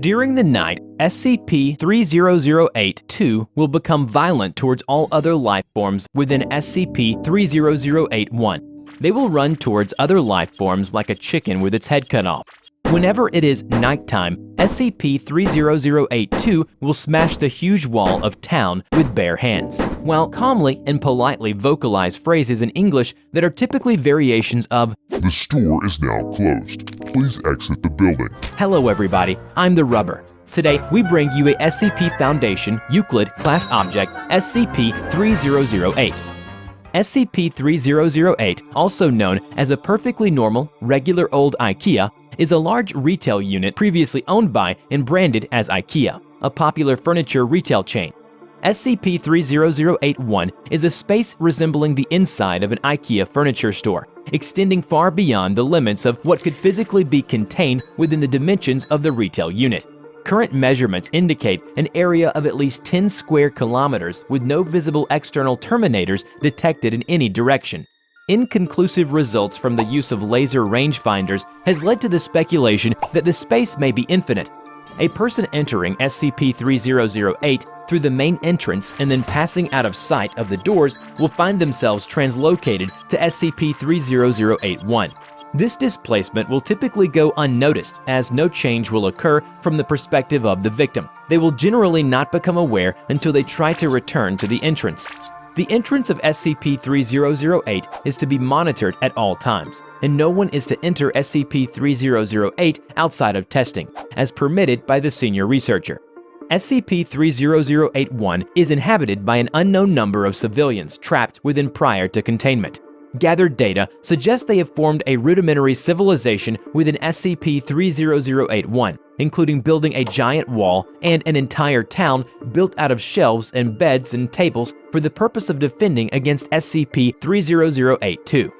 During the night, SCP-3008-2 will become violent towards all other life forms within SCP-3008-1. They will run towards other life forms like a chicken with its head cut off. Whenever it is nighttime, SCP-3008-2 will smash the huge wall of town with bare hands, while calmly and politely vocalize phrases in English that are typically variations of, "The store is now closed. Please exit the building." "Hello everybody, I'm TheRubber. Today, we bring you a SCP Foundation Euclid class object, SCP-3008. SCP-3008, also known as a perfectly normal, regular old IKEA, is a large retail unit previously owned by and branded as IKEA, a popular furniture retail chain. SCP-3008-1 is a space resembling the inside of an IKEA furniture store, extending far beyond the limits of what could physically be contained within the dimensions of the retail unit. Current measurements indicate an area of at least 10 square kilometers with no visible external terminators detected in any direction. Inconclusive results from the use of laser rangefinders has led to the speculation that the space may be infinite. A person entering SCP-3008 through the main entrance and then passing out of sight of the doors will find themselves translocated to SCP-3008-1. This displacement will typically go unnoticed, as no change will occur from the perspective of the victim. They will generally not become aware until they try to return to the entrance. The entrance of SCP-3008 is to be monitored at all times, and no one is to enter SCP-3008 outside of testing, as permitted by the senior researcher. SCP-3008-1 is inhabited by an unknown number of civilians trapped within prior to containment. Gathered data suggests they have formed a rudimentary civilization within SCP-3008-1, including building a giant wall and an entire town built out of shelves and beds and tables for the purpose of defending against SCP-3008-2.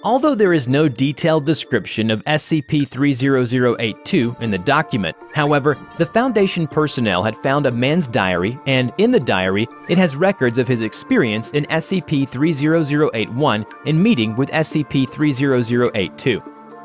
Although there is no detailed description of SCP-3008-2 in the document, however, the Foundation personnel had found a man's diary, and in the diary, it has records of his experience in SCP-3008-1 and meeting with SCP-3008-2.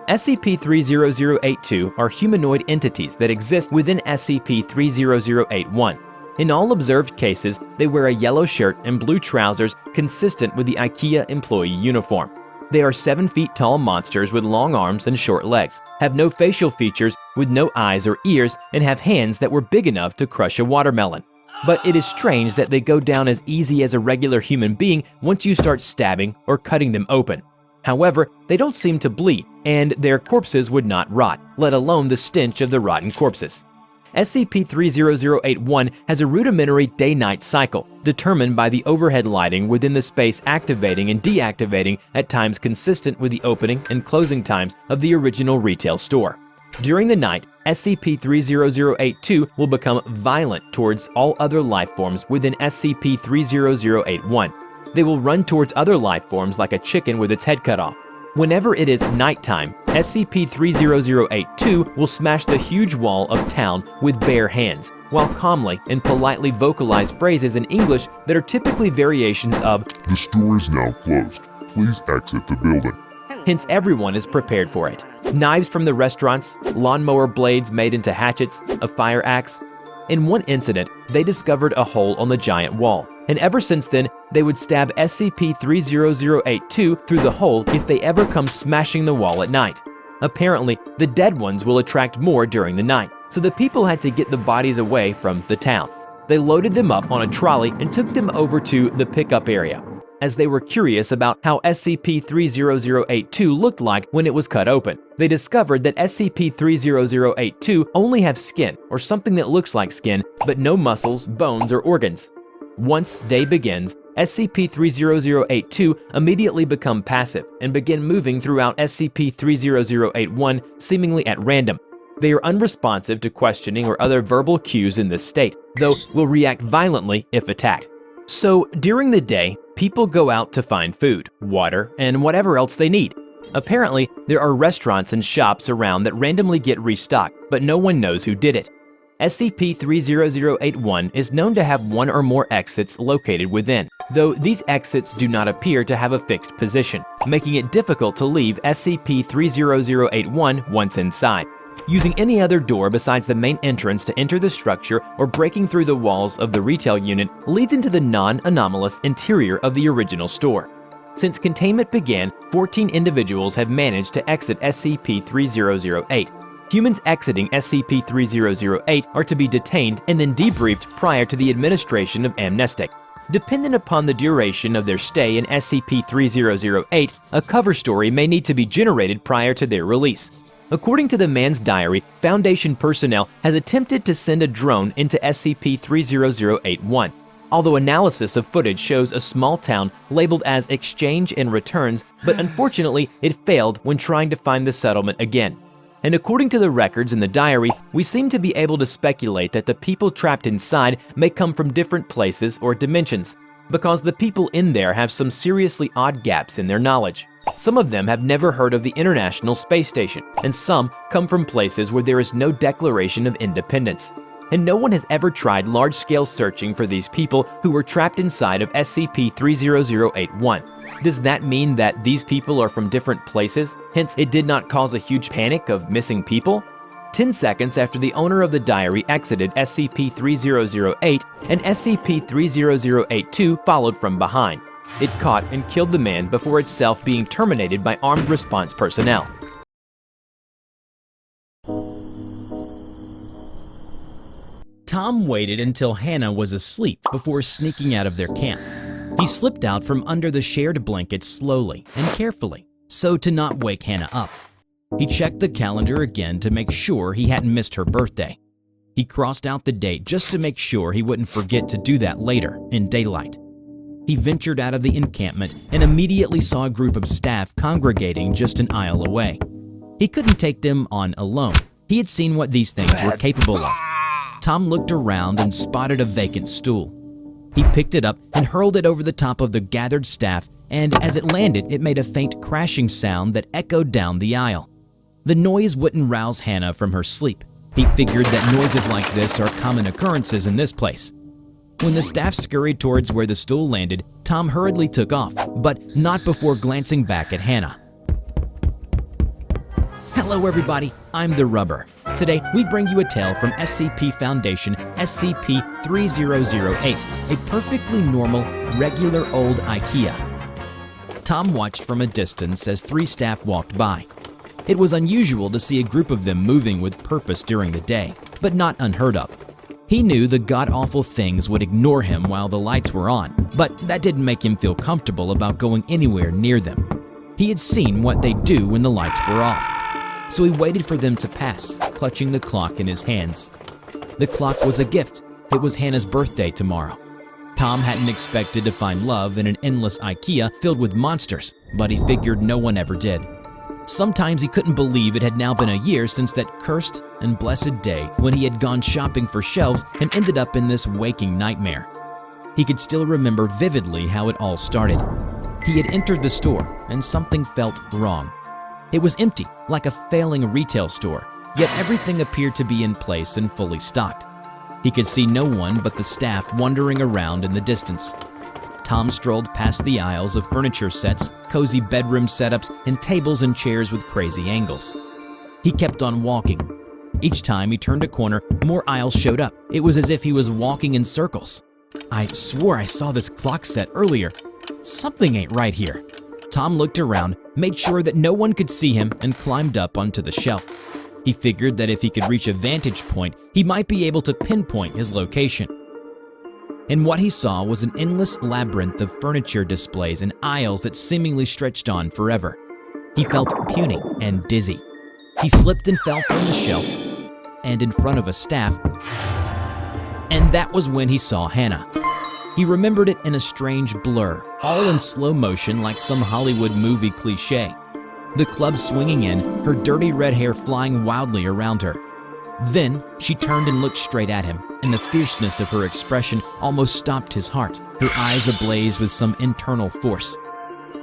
SCP-3008-2 are humanoid entities that exist within SCP-3008-1. In all observed cases, they wear a yellow shirt and blue trousers consistent with the IKEA employee uniform. They are 7 feet tall monsters with long arms and short legs, have no facial features, with no eyes or ears, and have hands that were big enough to crush a watermelon. But it is strange that they go down as easy as a regular human being once you start stabbing or cutting them open. However, they don't seem to bleed, and their corpses would not rot, let alone the stench of the rotten corpses. SCP-3008-1 has a rudimentary day-night cycle, determined by the overhead lighting within the space activating and deactivating at times consistent with the opening and closing times of the original retail store. During the night, SCP-3008-2 will become violent towards all other life forms within SCP-3008-1. They will run towards other life forms like a chicken with its head cut off. Whenever it is nighttime, SCP-3008-2 will smash the huge wall of town with bare hands, while calmly and politely vocalize phrases in English that are typically variations of, "The store is now closed. Please exit the building." Hence everyone is prepared for it. Knives from the restaurants, lawnmower blades made into hatchets, a fire axe. In one incident, they discovered a hole on the giant wall, and ever since then, they would stab SCP-3008-2 through the hole if they ever come smashing the wall at night. Apparently, the dead ones will attract more during the night, so the people had to get the bodies away from the town. They loaded them up on a trolley and took them over to the pickup area, as they were curious about how SCP-3008-2 looked like when it was cut open. They discovered that SCP-3008-2 only have skin, or something that looks like skin, but no muscles, bones, or organs. Once day begins, SCP-3008-2 immediately become passive and begin moving throughout SCP-3008-1 seemingly at random. They are unresponsive to questioning or other verbal cues in this state, though will react violently if attacked. So, during the day, people go out to find food, water, and whatever else they need. Apparently, there are restaurants and shops around that randomly get restocked, but no one knows who did it. SCP-3008-1 is known to have one or more exits located within, though these exits do not appear to have a fixed position, making it difficult to leave SCP-3008-1 once inside. Using any other door besides the main entrance to enter the structure or breaking through the walls of the retail unit leads into the non-anomalous interior of the original store. Since containment began, 14 individuals have managed to exit SCP-3008. Humans exiting SCP-3008 are to be detained and then debriefed prior to the administration of amnestic. Dependent upon the duration of their stay in SCP-3008, a cover story may need to be generated prior to their release. According to the man's diary, Foundation personnel has attempted to send a drone into SCP-30081. Although analysis of footage shows a small town labeled as Exchange and Returns, but unfortunately it failed when trying to find the settlement again. And according to the records in the diary, we seem to be able to speculate that the people trapped inside may come from different places or dimensions, because the people in there have some seriously odd gaps in their knowledge. Some of them have never heard of the International Space Station, and some come from places where there is no declaration of independence. And no one has ever tried large-scale searching for these people who were trapped inside of SCP-30081. Does that mean that these people are from different places, hence it did not cause a huge panic of missing people? 10 seconds after the owner of the diary exited SCP-3008, an SCP-30082 followed from behind. It caught and killed the man before itself being terminated by armed response personnel. Tom waited until Hannah was asleep before sneaking out of their camp. He slipped out from under the shared blankets slowly and carefully, so to not wake Hannah up. He checked the calendar again to make sure he hadn't missed her birthday. He crossed out the date just to make sure he wouldn't forget to do that later in daylight. He ventured out of the encampment and immediately saw a group of staff congregating just an aisle away. He couldn't take them on alone. He had seen what these things were capable of. Tom looked around and spotted a vacant stool. He picked it up and hurled it over the top of the gathered staff, and as it landed, it made a faint crashing sound that echoed down the aisle. The noise wouldn't rouse Hannah from her sleep. He figured that noises like this are common occurrences in this place. When the staff scurried towards where the stool landed, Tom hurriedly took off, but not before glancing back at Hannah. Hello everybody, I'm TheRubber. Today, we bring you a tale from SCP Foundation SCP-3008, a perfectly normal, regular old IKEA. Tom watched from a distance as 3 staff walked by. It was unusual to see a group of them moving with purpose during the day, but not unheard of. He knew the god-awful things would ignore him while the lights were on, but that didn't make him feel comfortable about going anywhere near them. He had seen what they do when the lights were off. So he waited for them to pass, clutching the clock in his hands. The clock was a gift. It was Hannah's birthday tomorrow. Tom hadn't expected to find love in an endless IKEA filled with monsters, but he figured no one ever did. Sometimes he couldn't believe it had now been a year since that cursed and blessed day when he had gone shopping for shelves and ended up in this waking nightmare. He could still remember vividly how it all started. He had entered the store and something felt wrong. It was empty, like a failing retail store, yet everything appeared to be in place and fully stocked. He could see no one but the staff wandering around in the distance. Tom strolled past the aisles of furniture sets, cozy bedroom setups, and tables and chairs with crazy angles. He kept on walking. Each time he turned a corner, more aisles showed up. It was as if he was walking in circles. I swore I saw this clock set earlier. Something ain't right here. Tom looked around, made sure that no one could see him, and climbed up onto the shelf. He figured that if he could reach a vantage point, he might be able to pinpoint his location. And what he saw was an endless labyrinth of furniture displays and aisles that seemingly stretched on forever. He felt puny and dizzy. He slipped and fell from the shelf and in front of a staff, and that was when he saw Hannah. He remembered it in a strange blur, all in slow motion like some Hollywood movie cliche. The club swinging in, her dirty red hair flying wildly around her. Then she turned and looked straight at him, and the fierceness of her expression almost stopped his heart, her eyes ablaze with some internal force.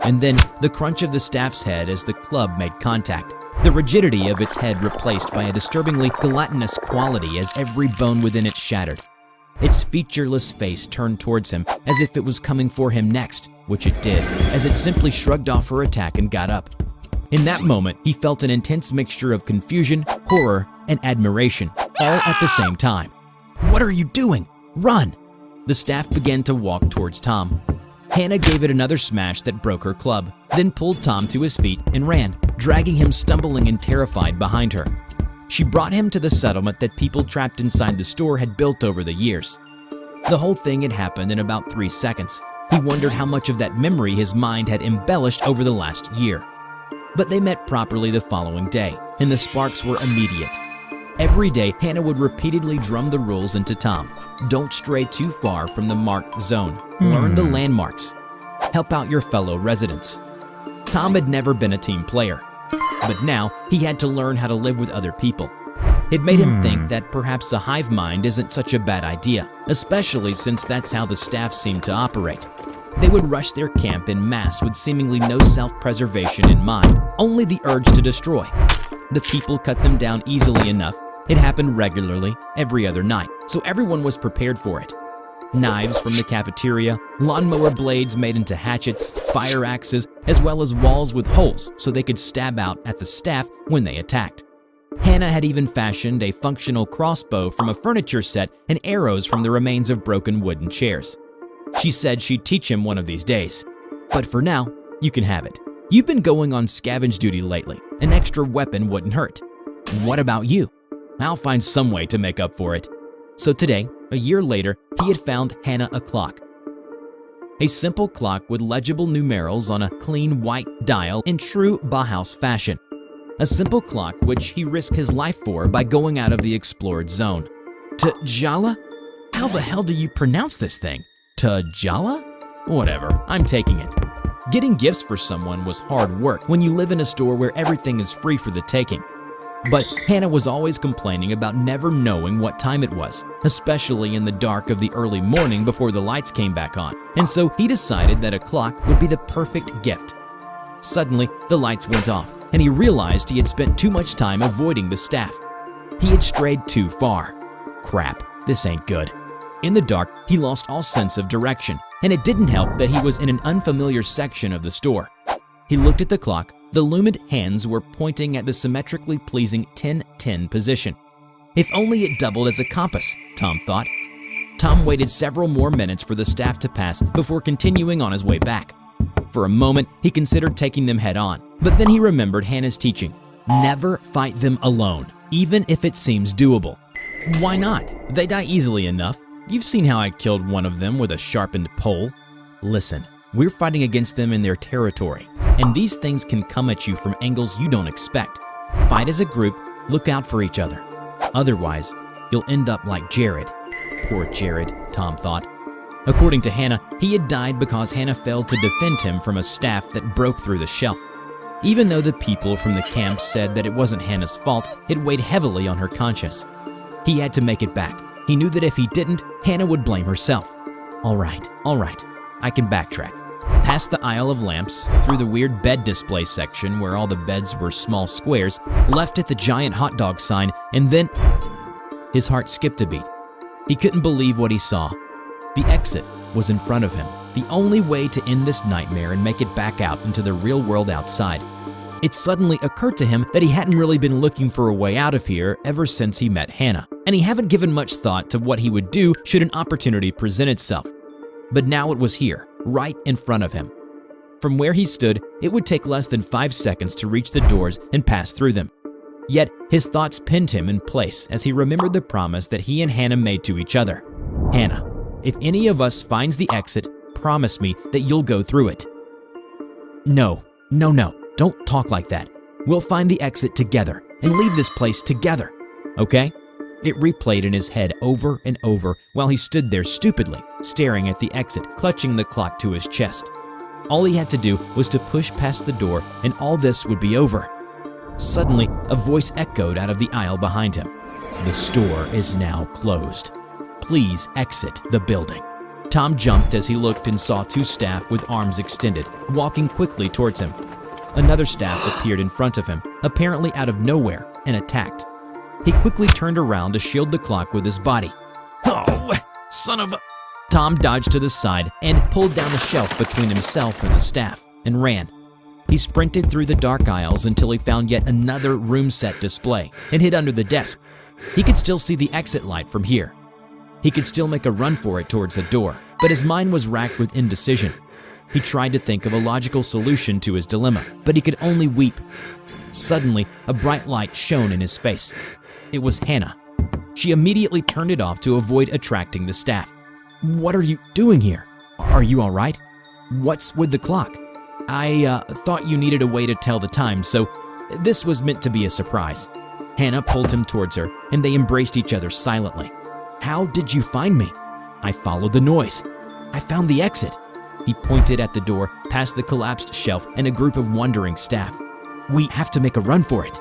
And then the crunch of the staff's head as the club made contact, the rigidity of its head replaced by a disturbingly gelatinous quality as every bone within it shattered. Its featureless face turned towards him as if it was coming for him next, which it did, as it simply shrugged off her attack and got up. In that moment, he felt an intense mixture of confusion, horror, and admiration, all at the same time. "What are you doing? Run!" The staff began to walk towards Tom. Hannah gave it another smash that broke her club, then pulled Tom to his feet and ran, dragging him stumbling and terrified behind her. She brought him to the settlement that people trapped inside the store had built over the years. The whole thing had happened in about 3 seconds. He wondered how much of that memory his mind had embellished over the last year. But they met properly the following day, and the sparks were immediate. Every day, Hannah would repeatedly drum the rules into Tom. Don't stray too far from the marked zone. Learn the landmarks. Help out your fellow residents. Tom had never been a team player, but now he had to learn how to live with other people. It made him think that perhaps a hive mind isn't such a bad idea, especially since that's how the staff seemed to operate. They would rush their camp in mass with seemingly no self-preservation in mind, only the urge to destroy. The people cut them down easily enough. It happened regularly, every other night, so everyone was prepared for it. Knives from the cafeteria, lawnmower blades made into hatchets, fire axes, as well as walls with holes so they could stab out at the staff when they attacked. Hannah had even fashioned a functional crossbow from a furniture set and arrows from the remains of broken wooden chairs. She said she'd teach him one of these days. But for now, you can have it. You've been going on scavenge duty lately. An extra weapon wouldn't hurt. What about you? I'll find some way to make up for it. So today, a year later, he had found Hannah a clock. A simple clock with legible numerals on a clean white dial in true Bauhaus fashion. A simple clock which he risked his life for by going out of the explored zone. T'Jala? How the hell do you pronounce this thing? T'Jala? Whatever, I'm taking it. Getting gifts for someone was hard work when you live in a store where everything is free for the taking. But Hannah was always complaining about never knowing what time it was, especially in the dark of the early morning before the lights came back on, and so he decided that a clock would be the perfect gift. Suddenly, the lights went off, and he realized he had spent too much time avoiding the staff. He had strayed too far. Crap, this ain't good. In the dark, he lost all sense of direction, and it didn't help that he was in an unfamiliar section of the store. He looked at the clock. The lumined hands were pointing at the symmetrically pleasing 10:10 position. If only it doubled as a compass, Tom thought. Tom waited several more minutes for the staff to pass before continuing on his way back. For a moment, he considered taking them head on, but then he remembered Hannah's teaching. Never fight them alone, even if it seems doable. Why not? They die easily enough. You've seen how I killed one of them with a sharpened pole. Listen, we're fighting against them in their territory, and these things can come at you from angles you don't expect. Fight as a group, look out for each other. Otherwise, you'll end up like Jared. Poor Jared, Tom thought. According to Hannah, he had died because Hannah failed to defend him from a staff that broke through the shelf. Even though the people from the camp said that it wasn't Hannah's fault, it weighed heavily on her conscience. He had to make it back. He knew that if he didn't, Hannah would blame herself. All right, I can backtrack. Past the aisle of lamps, through the weird bed display section where all the beds were small squares, left at the giant hot dog sign, and then his heart skipped a beat. He couldn't believe what he saw. The exit was in front of him, the only way to end this nightmare and make it back out into the real world outside. It suddenly occurred to him that he hadn't really been looking for a way out of here ever since he met Hannah, and he hadn't given much thought to what he would do should an opportunity present itself. But now it was here, right in front of him. From where he stood, it would take less than 5 seconds to reach the doors and pass through them. Yet, his thoughts pinned him in place as he remembered the promise that he and Hannah made to each other. Hannah, if any of us finds the exit, promise me that you'll go through it. No, don't talk like that. We'll find the exit together and leave this place together, okay? It replayed in his head over and over while he stood there stupidly, staring at the exit, clutching the clock to his chest. All he had to do was to push past the door and all this would be over. Suddenly, a voice echoed out of the aisle behind him. The store is now closed. Please exit the building. Tom jumped as he looked and saw 2 staff with arms extended, walking quickly towards him. Another staff appeared in front of him, apparently out of nowhere, and attacked. He quickly turned around to shield the clock with his body. Oh, son of a... Tom dodged to the side and pulled down a shelf between himself and the staff, and ran. He sprinted through the dark aisles until he found yet another room set display and hid under the desk. He could still see the exit light from here. He could still make a run for it towards the door, but his mind was racked with indecision. He tried to think of a logical solution to his dilemma, but he could only weep. Suddenly, a bright light shone in his face. It was Hannah. She immediately turned it off to avoid attracting the staff. "What are you doing here? Are you all right? What's with the clock? I thought you needed a way to tell the time, so this was meant to be a surprise." Hannah pulled him towards her, and they embraced each other silently. "How did you find me?" "I followed the noise. I found the exit." He pointed at the door, past the collapsed shelf and a group of wondering staff. "We have to make a run for it."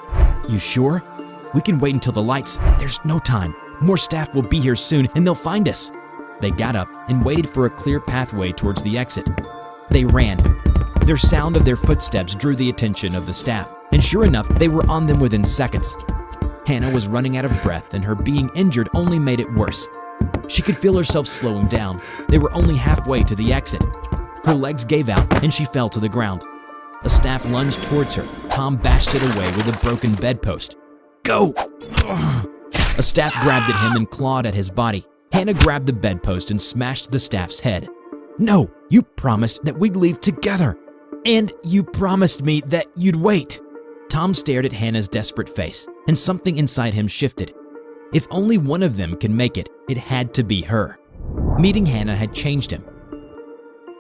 "You sure? We can wait until the lights. There's no time. More staff will be here soon, and they'll find us." They got up and waited for a clear pathway towards the exit. They ran. Their sound of their footsteps drew the attention of the staff, and sure enough, they were on them within seconds. Hannah was running out of breath, and her being injured only made it worse. She could feel herself slowing down. They were only halfway to the exit. Her legs gave out, and she fell to the ground. A staff lunged towards her. Tom bashed it away with a broken bedpost. "Go!" A staff grabbed at him and clawed at his body. Hannah grabbed the bedpost and smashed the staff's head. "No, you promised that we'd leave together. And you promised me that you'd wait." Tom stared at Hannah's desperate face, and something inside him shifted. If only one of them can make it, it had to be her. Meeting Hannah had changed him.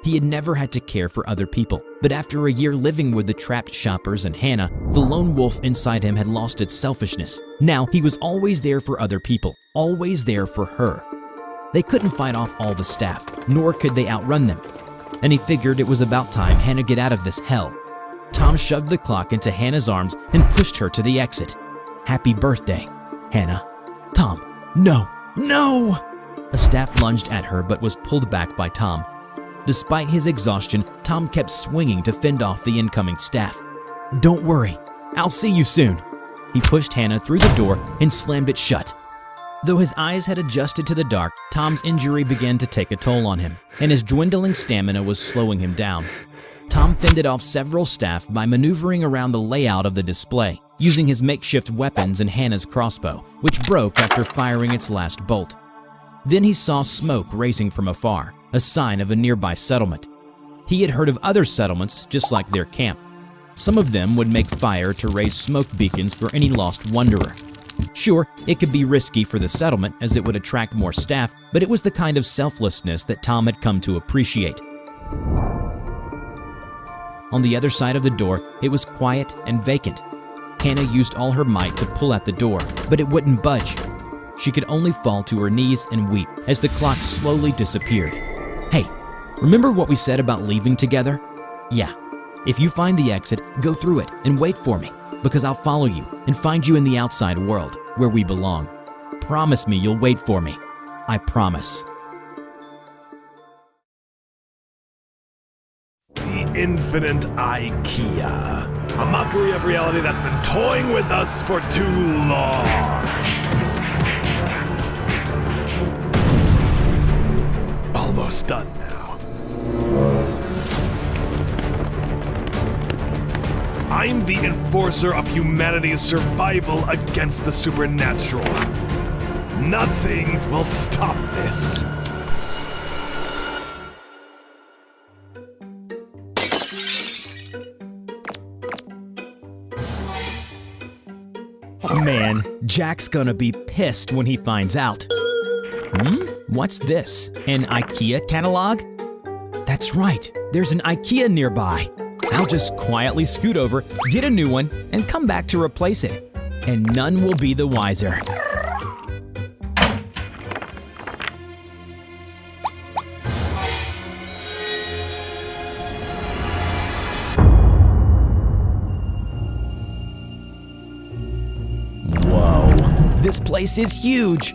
He had never had to care for other people, but after a year living with the trapped shoppers and Hannah, the lone wolf inside him had lost its selfishness. Now he was always there for other people, always there for her. They couldn't fight off all the staff, nor could they outrun them. And he figured it was about time Hannah get out of this hell. Tom shoved the clock into Hannah's arms and pushed her to the exit. "Happy birthday, Hannah." "Tom, no, no!" A staff lunged at her but was pulled back by Tom. Despite his exhaustion, Tom kept swinging to fend off the incoming staff. "Don't worry, I'll see you soon." He pushed Hannah through the door and slammed it shut. Though his eyes had adjusted to the dark, Tom's injury began to take a toll on him, and his dwindling stamina was slowing him down. Tom fended off several staff by maneuvering around the layout of the display, using his makeshift weapons and Hannah's crossbow, which broke after firing its last bolt. Then he saw smoke rising from afar, a sign of a nearby settlement. He had heard of other settlements just like their camp. Some of them would make fire to raise smoke beacons for any lost wanderer. Sure, it could be risky for the settlement as it would attract more staff, but it was the kind of selflessness that Tom had come to appreciate. On the other side of the door, it was quiet and vacant. Hannah used all her might to pull at the door, but it wouldn't budge. She could only fall to her knees and weep as the clock slowly disappeared. "Hey, remember what we said about leaving together? Yeah, if you find the exit, go through it and wait for me, because I'll follow you and find you in the outside world, where we belong. Promise me you'll wait for me. I promise." The infinite IKEA. A mockery of reality that's been toying with us for too long. Almost done now. I'm the enforcer of humanity's survival against the supernatural. Nothing will stop this. Oh man, Jack's gonna be pissed when he finds out. What's this? An IKEA catalog? That's right, there's an IKEA nearby. I'll just quietly scoot over, get a new one, and come back to replace it. And none will be the wiser. This place is huge!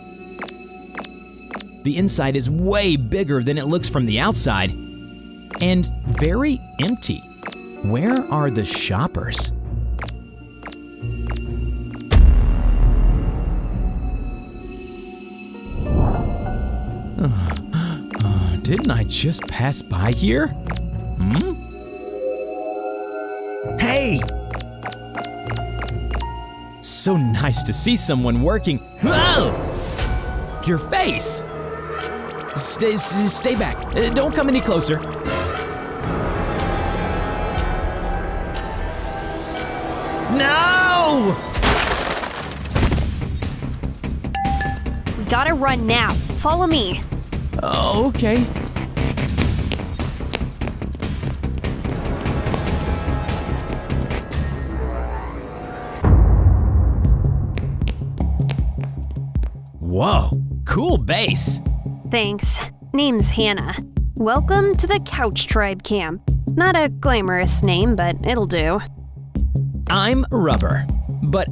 The inside is way bigger than it looks from the outside, and very empty. Where are the shoppers? Didn't I just pass by here? So nice to see someone working. Whoa! Your face! Stay back. Don't come any closer. No! We gotta run now. Follow me. Oh, okay. Whoa, cool base. Thanks. Name's Hannah. Welcome to the Couch Tribe Camp. Not a glamorous name, but it'll do. I'm Rubber. But,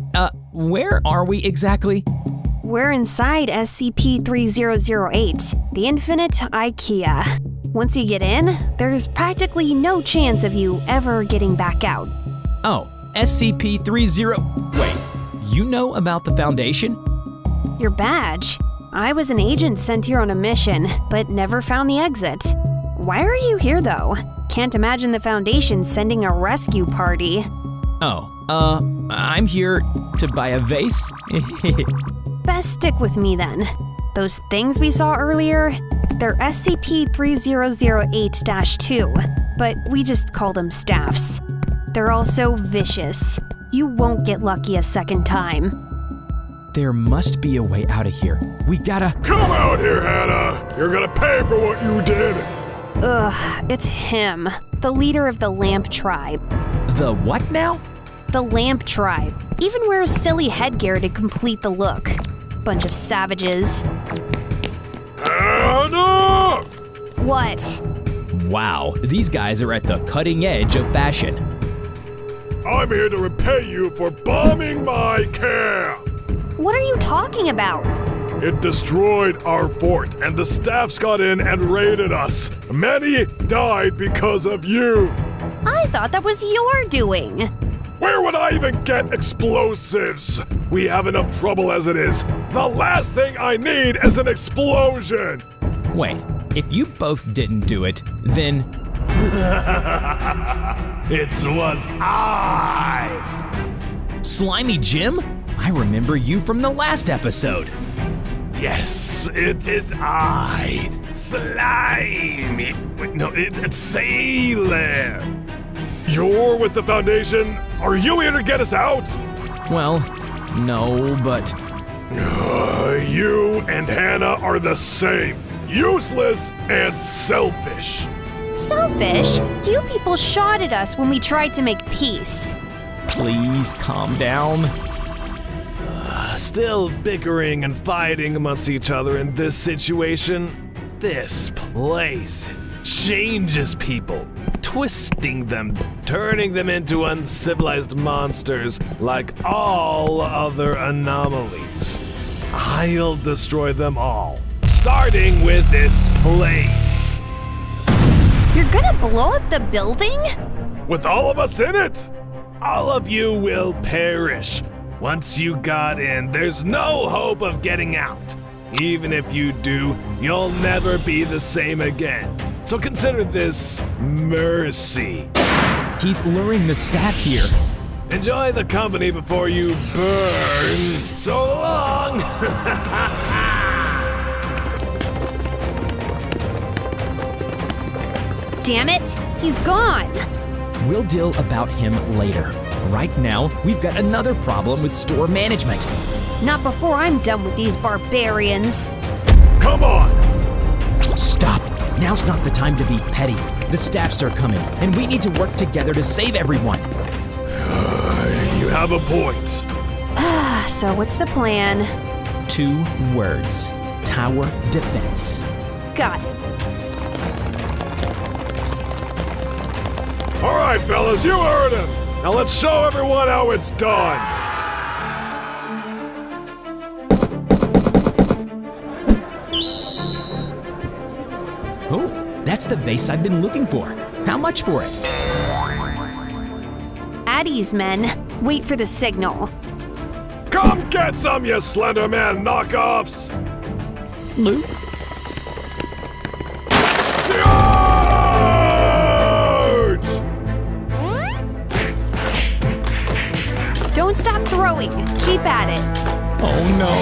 where are we exactly? We're inside SCP-3008, the Infinite IKEA. Once you get in, there's practically no chance of you ever getting back out. Oh, SCP-30... Wait, you know about the Foundation? Your badge? I was an agent sent here on a mission, but never found the exit. Why are you here, though? Can't imagine the Foundation sending a rescue party. Oh, I'm here to buy a vase. Best stick with me then. Those things we saw earlier, they're SCP-3008-2, but we just call them staffs. They're also vicious. You won't get lucky a second time. There must be a way out of here. We gotta... Come out here, Hannah! You're gonna pay for what you did! Ugh, it's him, the leader of the Lamp Tribe. The what now? The Lamp Tribe. Even wears silly headgear to complete the look. Bunch of savages. Hannah! What? Wow, these guys are at the cutting edge of fashion. I'm here to repay you for bombing my camp! What are you talking about? It destroyed our fort, and the staffs got in and raided us. Many died because of you. I thought that was your doing. Where would I even get explosives? We have enough trouble as it is. The last thing I need is an explosion. Wait, if you both didn't do it, then... It was I. Slimy Jim? I remember you from the last episode. Yes, it is I. Slimy. Wait, no, it's Sailor. You're with the Foundation? Are you here to get us out? Well, no, but... You and Hannah are the same. Useless and selfish. Selfish? You people shot at us when we tried to make peace. Please calm down. Still bickering and fighting amongst each other in this situation? This place changes people, twisting them, turning them into uncivilized monsters like all other anomalies. I'll destroy them all, starting with this place. You're gonna blow up the building? With all of us in it, all of you will perish. Once you got in, there's no hope of getting out. Even if you do, you'll never be the same again. So consider this mercy. He's luring the staff here. Enjoy the company before you burn. So long! Damn it, he's gone. We'll deal about him later. Right now, we've got another problem with store management. Not before I'm done with these barbarians. Come on! Stop! Now's not the time to be petty. The staffs are coming, and we need to work together to save everyone. You have a point. So what's the plan? 2 words. Tower defense. Got it. All right, fellas, you heard him. Now let's show everyone how it's done. Oh, that's the vase I've been looking for. How much for it? At ease, men. Wait for the signal. Come get some, you Slender Man knockoffs! Luke? Charge! Don't stop throwing. Keep at it. Oh no!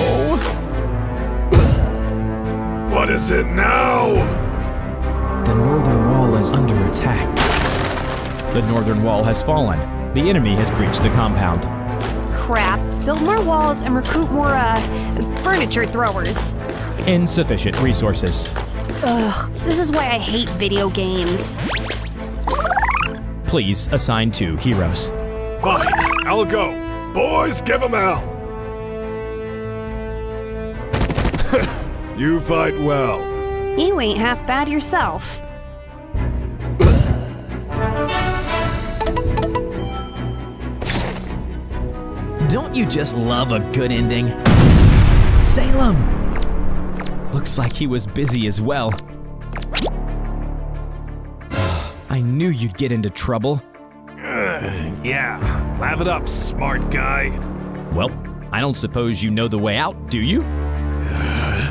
What is it now? The northern wall is under attack. The northern wall has fallen. The enemy has breached the compound. Crap. Build more walls and recruit more, furniture throwers. Insufficient resources. Ugh, this is why I hate video games. Please assign 2 heroes. Fine, I'll go. Boys, give 'em hell. You fight well. You ain't half bad yourself. Don't you just love a good ending? Salem! Looks like he was busy as well. I knew you'd get into trouble. Yeah, laugh it up, smart guy. Well, I don't suppose you know the way out, do you?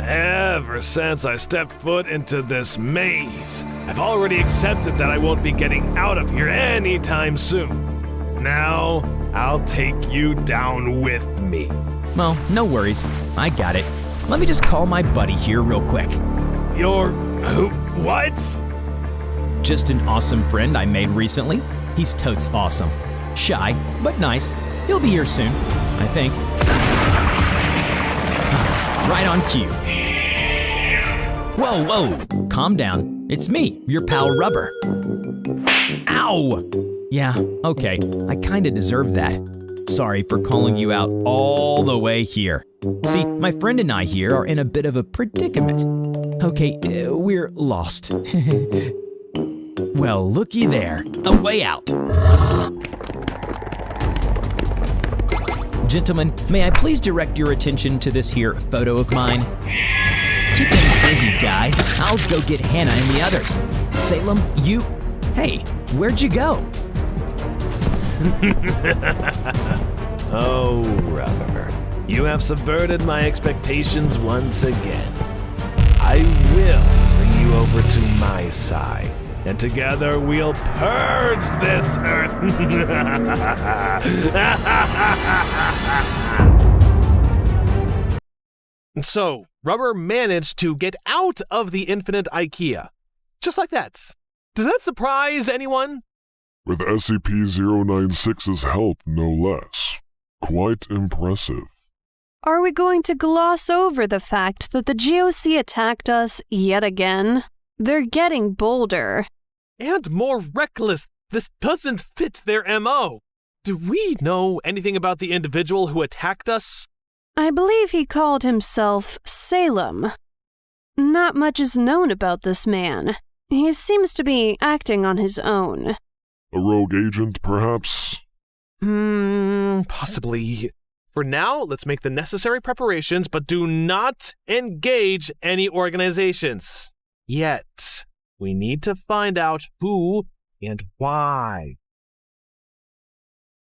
Ever since I stepped foot into this maze, I've already accepted that I won't be getting out of here anytime soon. Now, I'll take you down with me. Well, no worries. I got it. Let me just call my buddy here real quick. You're... who? What? Just an awesome friend I made recently. He's totes awesome. Shy, but nice. He'll be here soon, I think. Right on cue. Whoa, whoa, calm down. It's me, your pal Rubber. Ow! Yeah, okay, I kinda deserve that. Sorry for calling you out all the way here. See, my friend and I here are in a bit of a predicament. Okay, we're lost. Well, looky there, a way out. Gentlemen, may I please direct your attention to this here photo of mine? Keep them busy, guy. I'll go get Hannah and the others. Salem, you... Hey, where'd you go? Oh, Rubber, you have subverted my expectations once again. I will bring you over to my side, and together we'll purge this earth. So, Rubber managed to get out of the infinite IKEA. Just like that. Does that surprise anyone? With SCP-096's help, no less. Quite impressive. Are we going to gloss over the fact that the GOC attacked us yet again? They're getting bolder. And more reckless. This doesn't fit their MO. Do we know anything about the individual who attacked us? I believe he called himself Salem. Not much is known about this man. He seems to be acting on his own. A rogue agent, perhaps? Possibly. For now, let's make the necessary preparations, but do not engage any organizations. Yet. We need to find out who and why.